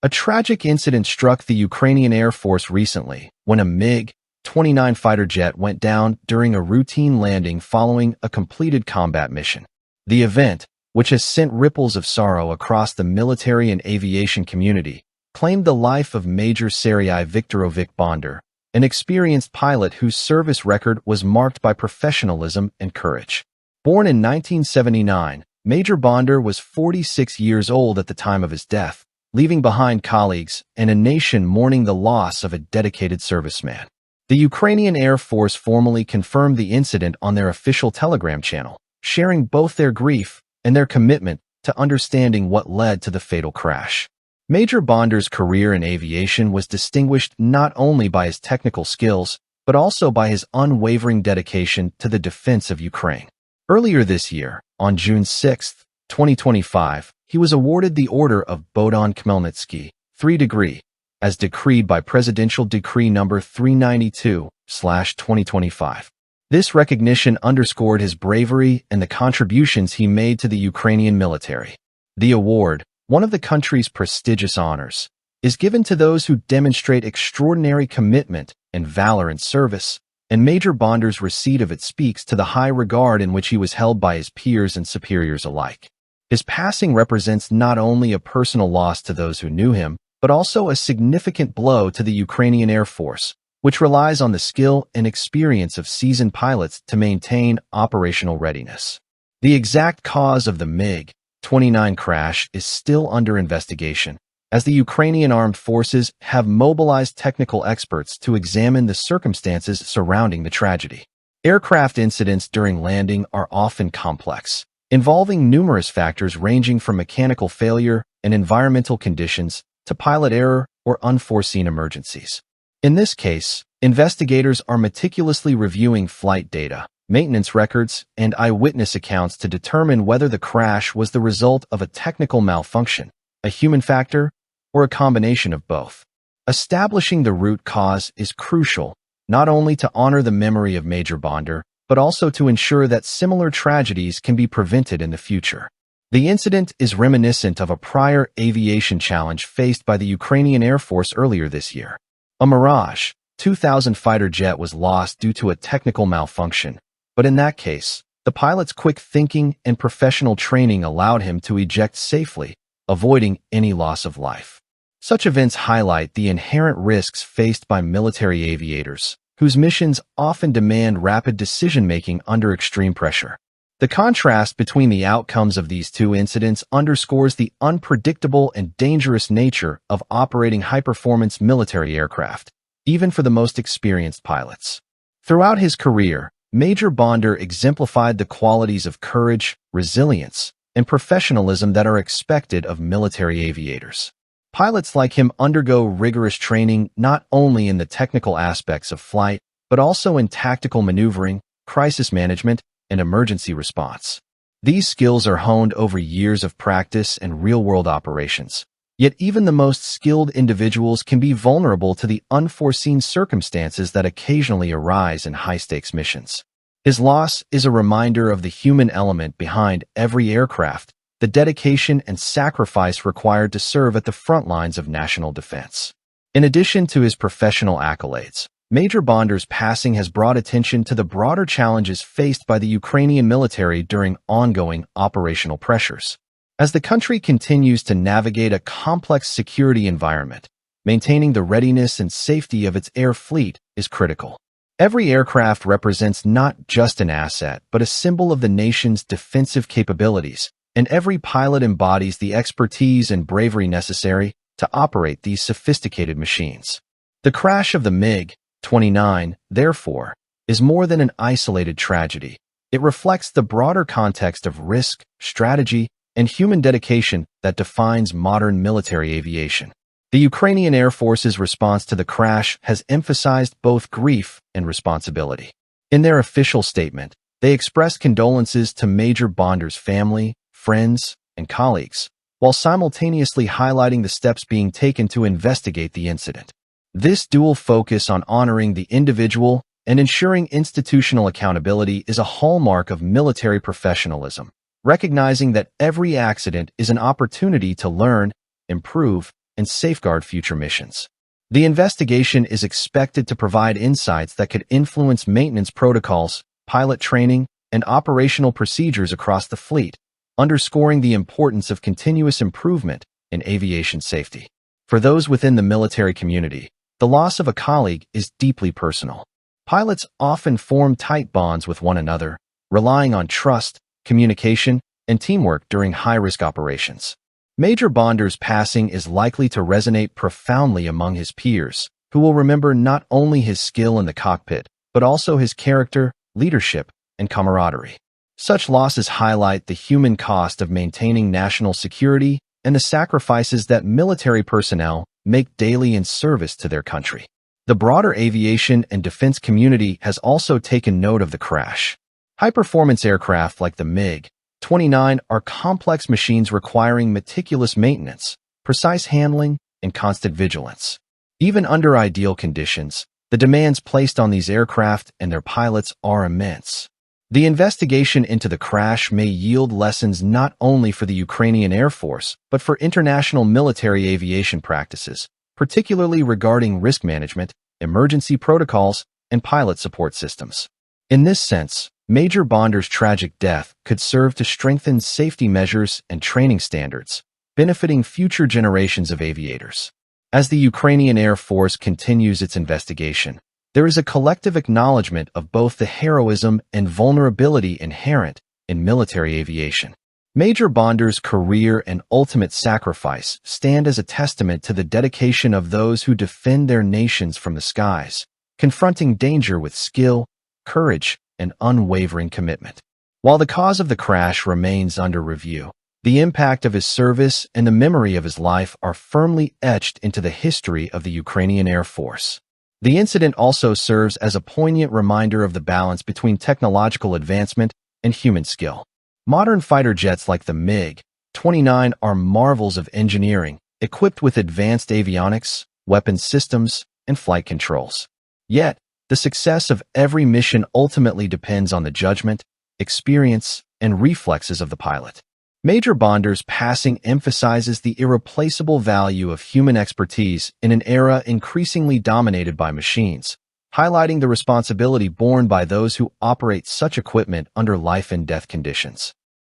A tragic incident struck the Ukrainian Air Force recently when a MiG-29 fighter jet went down during a routine landing following a completed combat mission. The event, which has sent ripples of sorrow across the military and aviation community, claimed the life of Major Serhii Bondar, an experienced pilot whose service record was marked by professionalism and courage. Born in 1979, Major Bondar was 46 years old at the time of his death, leaving behind colleagues and a nation mourning the loss of a dedicated serviceman. The Ukrainian Air Force formally confirmed the incident on their official Telegram channel, sharing both their grief and their commitment to understanding what led to the fatal crash. Major Bondar's career in aviation was distinguished not only by his technical skills, but also by his unwavering dedication to the defense of Ukraine. Earlier this year, on June 6, 2025, he was awarded the Order of Bogdan Khmelnytsky, 3 degree, as decreed by Presidential Decree No. 392/2025. This recognition underscored his bravery and the contributions he made to the Ukrainian military. The award, one of the country's prestigious honors, is given to those who demonstrate extraordinary commitment and valor in service, and Major Bondar's receipt of it speaks to the high regard in which he was held by his peers and superiors alike. His passing represents not only a personal loss to those who knew him, but also a significant blow to the Ukrainian Air Force, which relies on the skill and experience of seasoned pilots to maintain operational readiness. The exact cause of the MiG-29 crash is still under investigation, as the Ukrainian armed forces have mobilized technical experts to examine the circumstances surrounding the tragedy. Aircraft incidents during landing are often complex, involving numerous factors ranging from mechanical failure and environmental conditions to pilot error or unforeseen emergencies. In this case, investigators are meticulously reviewing flight data, maintenance records, and eyewitness accounts to determine whether the crash was the result of a technical malfunction, a human factor, or a combination of both. Establishing the root cause is crucial, not only to honor the memory of Major Bondar, but also to ensure that similar tragedies can be prevented in the future. The incident is reminiscent of a prior aviation challenge faced by the Ukrainian Air Force earlier this year. A Mirage 2000 fighter jet was lost due to a technical malfunction, but in that case, the pilot's quick thinking and professional training allowed him to eject safely, avoiding any loss of life. Such events highlight the inherent risks faced by military aviators, whose missions often demand rapid decision-making under extreme pressure. The contrast between the outcomes of these two incidents underscores the unpredictable and dangerous nature of operating high-performance military aircraft, even for the most experienced pilots. Throughout his career, Major Bondar exemplified the qualities of courage, resilience, and professionalism that are expected of military aviators. Pilots like him undergo rigorous training not only in the technical aspects of flight, but also in tactical maneuvering, crisis management, and emergency response. These skills are honed over years of practice and real-world operations. Yet even the most skilled individuals can be vulnerable to the unforeseen circumstances that occasionally arise in high-stakes missions. His loss is a reminder of the human element behind every aircraft, the dedication and sacrifice required to serve at the front lines of national defense. In addition to his professional accolades, Major Bondar's passing has brought attention to the broader challenges faced by the Ukrainian military during ongoing operational pressures. As the country continues to navigate a complex security environment, maintaining the readiness and safety of its air fleet is critical. Every aircraft represents not just an asset, but a symbol of the nation's defensive capabilities, and every pilot embodies the expertise and bravery necessary to operate these sophisticated machines. The crash of the MiG-29, therefore, is more than an isolated tragedy. It reflects the broader context of risk, strategy, and human dedication that defines modern military aviation. The Ukrainian Air Force's response to the crash has emphasized both grief and responsibility. In their official statement, they expressed condolences to Major Bondar's family, friends, and colleagues, while simultaneously highlighting the steps being taken to investigate the incident. This dual focus on honoring the individual and ensuring institutional accountability is a hallmark of military professionalism, recognizing that every accident is an opportunity to learn, improve, and safeguard future missions. The investigation is expected to provide insights that could influence maintenance protocols, pilot training, and operational procedures across the fleet, underscoring the importance of continuous improvement in aviation safety. For those within the military community, the loss of a colleague is deeply personal. Pilots often form tight bonds with one another, relying on trust, communication, and teamwork during high-risk operations. Major Bondar's passing is likely to resonate profoundly among his peers, who will remember not only his skill in the cockpit, but also his character, leadership, and camaraderie. Such losses highlight the human cost of maintaining national security and the sacrifices that military personnel make daily in service to their country. The broader aviation and defense community has also taken note of the crash. High-performance aircraft like the MiG-29 are complex machines requiring meticulous maintenance, precise handling, and constant vigilance. Even under ideal conditions, the demands placed on these aircraft and their pilots are immense. The investigation into the crash may yield lessons not only for the Ukrainian Air Force, but for international military aviation practices, particularly regarding risk management, emergency protocols, and pilot support systems. In this sense, Major Bondar's tragic death could serve to strengthen safety measures and training standards, benefiting future generations of aviators. As the Ukrainian Air Force continues its investigation, there is a collective acknowledgement of both the heroism and vulnerability inherent in military aviation. Major Bondar's career and ultimate sacrifice stand as a testament to the dedication of those who defend their nations from the skies, confronting danger with skill, courage, and unwavering commitment. While the cause of the crash remains under review, the impact of his service and the memory of his life are firmly etched into the history of the Ukrainian Air Force. The incident also serves as a poignant reminder of the balance between technological advancement and human skill. Modern fighter jets like the MiG-29 are marvels of engineering, equipped with advanced avionics, weapons systems, and flight controls. Yet, the success of every mission ultimately depends on the judgment, experience, and reflexes of the pilot. Major Bondar's passing emphasizes the irreplaceable value of human expertise in an era increasingly dominated by machines, highlighting the responsibility borne by those who operate such equipment under life-and-death conditions.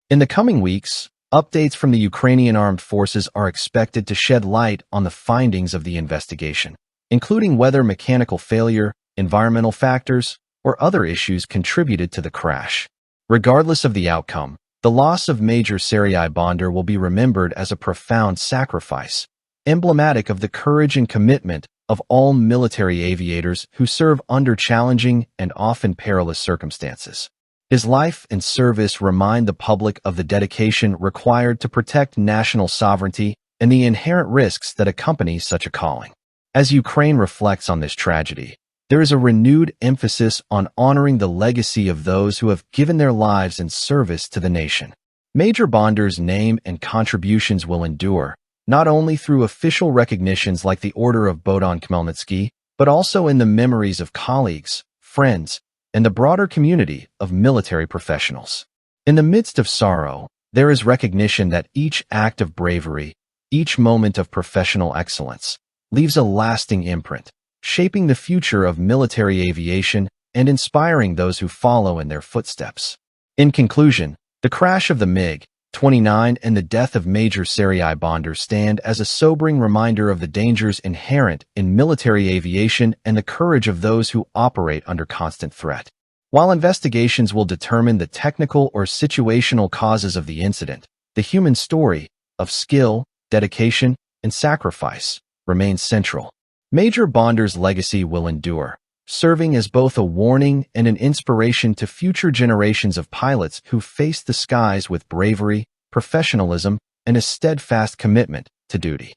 In the coming weeks, updates from the Ukrainian Armed Forces are expected to shed light on the findings of the investigation, including whether mechanical failure, environmental factors, or other issues contributed to the crash. Regardless of the outcome, the loss of Major Serhii Bondar will be remembered as a profound sacrifice, emblematic of the courage and commitment of all military aviators who serve under challenging and often perilous circumstances. His life and service remind the public of the dedication required to protect national sovereignty and the inherent risks that accompany such a calling. As Ukraine reflects on this tragedy, there is a renewed emphasis on honoring the legacy of those who have given their lives in service to the nation. Major Bondar's name and contributions will endure, not only through official recognitions like the Order of Bogdan Khmelnytsky, but also in the memories of colleagues, friends, and the broader community of military professionals. In the midst of sorrow, there is recognition that each act of bravery, each moment of professional excellence, leaves a lasting imprint, shaping the future of military aviation and inspiring those who follow in their footsteps. In conclusion, the crash of the MiG-29 and the death of Major Serhii Bondar stand as a sobering reminder of the dangers inherent in military aviation and the courage of those who operate under constant threat. While investigations will determine the technical or situational causes of the incident, the human story of skill, dedication, and sacrifice remains central. Major Bondar's legacy will endure, serving as both a warning and an inspiration to future generations of pilots who face the skies with bravery, professionalism, and a steadfast commitment to duty.